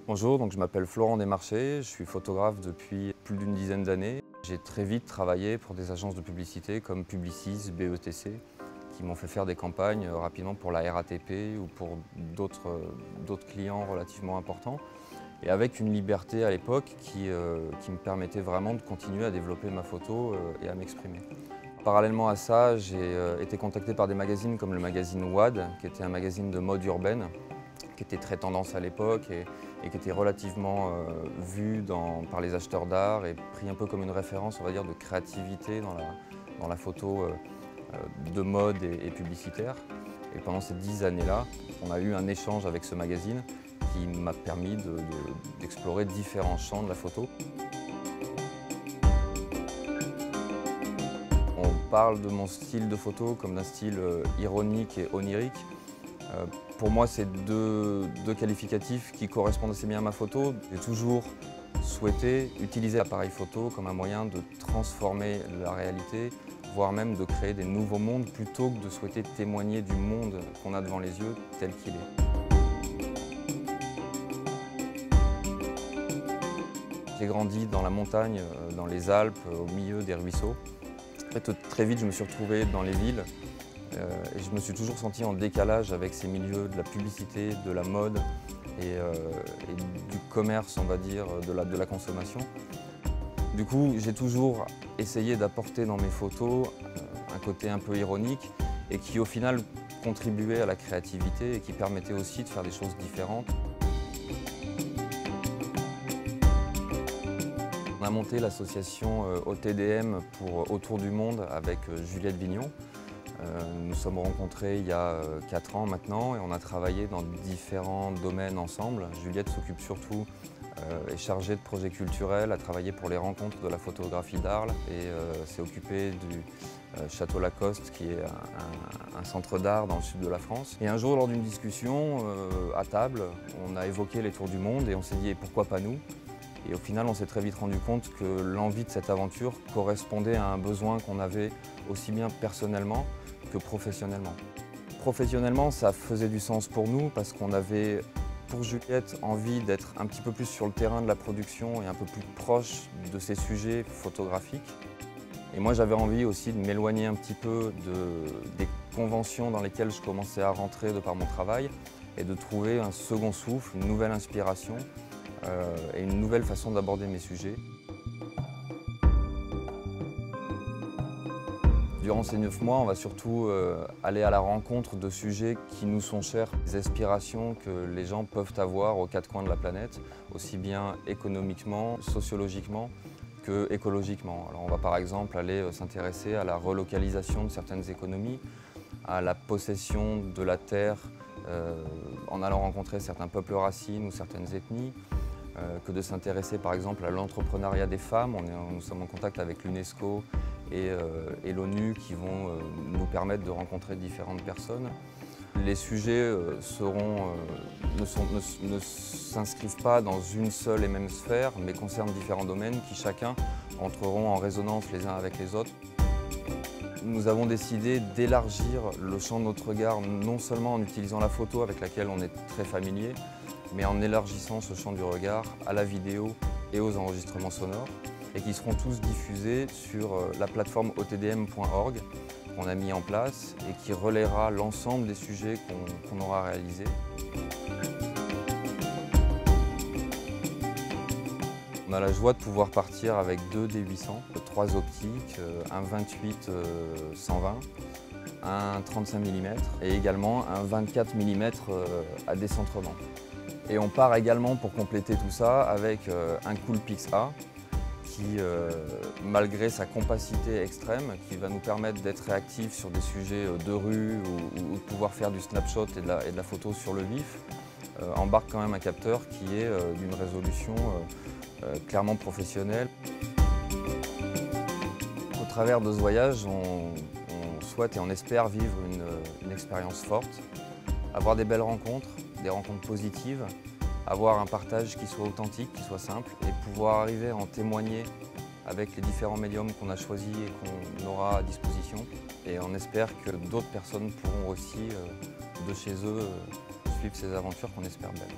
Bonjour, je m'appelle Florent Desmarchais, je suis photographe depuis plus d'une dizaine d'années. J'ai très vite travaillé pour des agences de publicité comme Publicis, BETC, qui m'ont fait faire des campagnes rapidement pour la RATP ou pour d'autres clients relativement importants. Et avec une liberté à l'époque qui me permettait vraiment de continuer à développer ma photo et à m'exprimer. Parallèlement à ça, j'ai été contacté par des magazines comme le magazine WAD, qui était un magazine de mode urbaine, qui était très tendance à l'époque et qui était relativement vu par les acheteurs d'art et pris un peu comme une référence, on va dire, de créativité dans la photo de mode et publicitaire. Et pendant ces 10 années-là, on a eu un échange avec ce magazine qui m'a permis d'explorer différents champs de la photo. On parle de mon style de photo comme d'un style ironique et onirique. Pour moi, c'est deux qualificatifs qui correspondent assez bien à ma photo. J'ai toujours souhaité utiliser l'appareil photo comme un moyen de transformer la réalité, voire même de créer des nouveaux mondes, plutôt que de souhaiter témoigner du monde qu'on a devant les yeux tel qu'il est. J'ai grandi dans la montagne, dans les Alpes, au milieu des ruisseaux. En fait, très vite, je me suis retrouvé dans les villes. Et je me suis toujours senti en décalage avec ces milieux de la publicité, de la mode et du commerce, on va dire, de la consommation. Du coup, j'ai toujours essayé d'apporter dans mes photos un côté un peu ironique et qui au final contribuait à la créativité et qui permettait aussi de faire des choses différentes. On a monté l'association OTDM pour Autour du Monde avec Juliette Vignon. Nous nous sommes rencontrés il y a 4 ans maintenant et on a travaillé dans différents domaines ensemble. Juliette s'occupe surtout, est chargée de projets culturels, a travaillé pour les rencontres de la photographie d'Arles et s'est occupée du Château Lacoste qui est un centre d'art dans le sud de la France. Et un jour lors d'une discussion à table, on a évoqué les Tours du Monde et on s'est dit pourquoi pas nous ? Et au final, on s'est très vite rendu compte que l'envie de cette aventure correspondait à un besoin qu'on avait aussi bien personnellement que professionnellement. Professionnellement, ça faisait du sens pour nous parce qu'on avait, pour Juliette, envie d'être un petit peu plus sur le terrain de la production et un peu plus proche de ces sujets photographiques. Et moi, j'avais envie aussi de m'éloigner un petit peu des conventions dans lesquelles je commençais à rentrer de par mon travail et de trouver un second souffle, une nouvelle inspiration et une nouvelle façon d'aborder mes sujets. Durant ces 9 mois, on va surtout aller à la rencontre de sujets qui nous sont chers, des aspirations que les gens peuvent avoir aux 4 coins de la planète, aussi bien économiquement, sociologiquement que écologiquement. Alors on va par exemple aller s'intéresser à la relocalisation de certaines économies, à la possession de la terre en allant rencontrer certains peuples racines ou certaines ethnies, que de s'intéresser par exemple à l'entrepreneuriat des femmes. Nous sommes en contact avec l'UNESCO et l'ONU qui vont nous permettre de rencontrer différentes personnes. Les sujets ne s'inscrivent pas dans une seule et même sphère, mais concernent différents domaines qui chacun entreront en résonance les uns avec les autres. Nous avons décidé d'élargir le champ de notre regard, non seulement en utilisant la photo avec laquelle on est très familier, mais en élargissant ce champ du regard à la vidéo et aux enregistrements sonores, et qui seront tous diffusés sur la plateforme otdm.org qu'on a mis en place et qui relaiera l'ensemble des sujets qu'on aura réalisés. On a la joie de pouvoir partir avec 2 D800, 3 optiques, un 28-120, un 35 mm et également un 24 mm à décentrement. Et on part également pour compléter tout ça avec un Coolpix A qui, malgré sa compacité extrême, qui va nous permettre d'être réactifs sur des sujets de rue ou de pouvoir faire du snapshot et de la photo sur le vif, embarque quand même un capteur qui est d'une résolution clairement professionnelle. Au travers de ce voyage, on souhaite et on espère vivre une expérience forte, avoir des belles rencontres, des rencontres positives, avoir un partage qui soit authentique, qui soit simple et pouvoir arriver à en témoigner avec les différents médiums qu'on a choisis et qu'on aura à disposition. Et on espère que d'autres personnes pourront aussi, de chez eux, suivre ces aventures qu'on espère belles.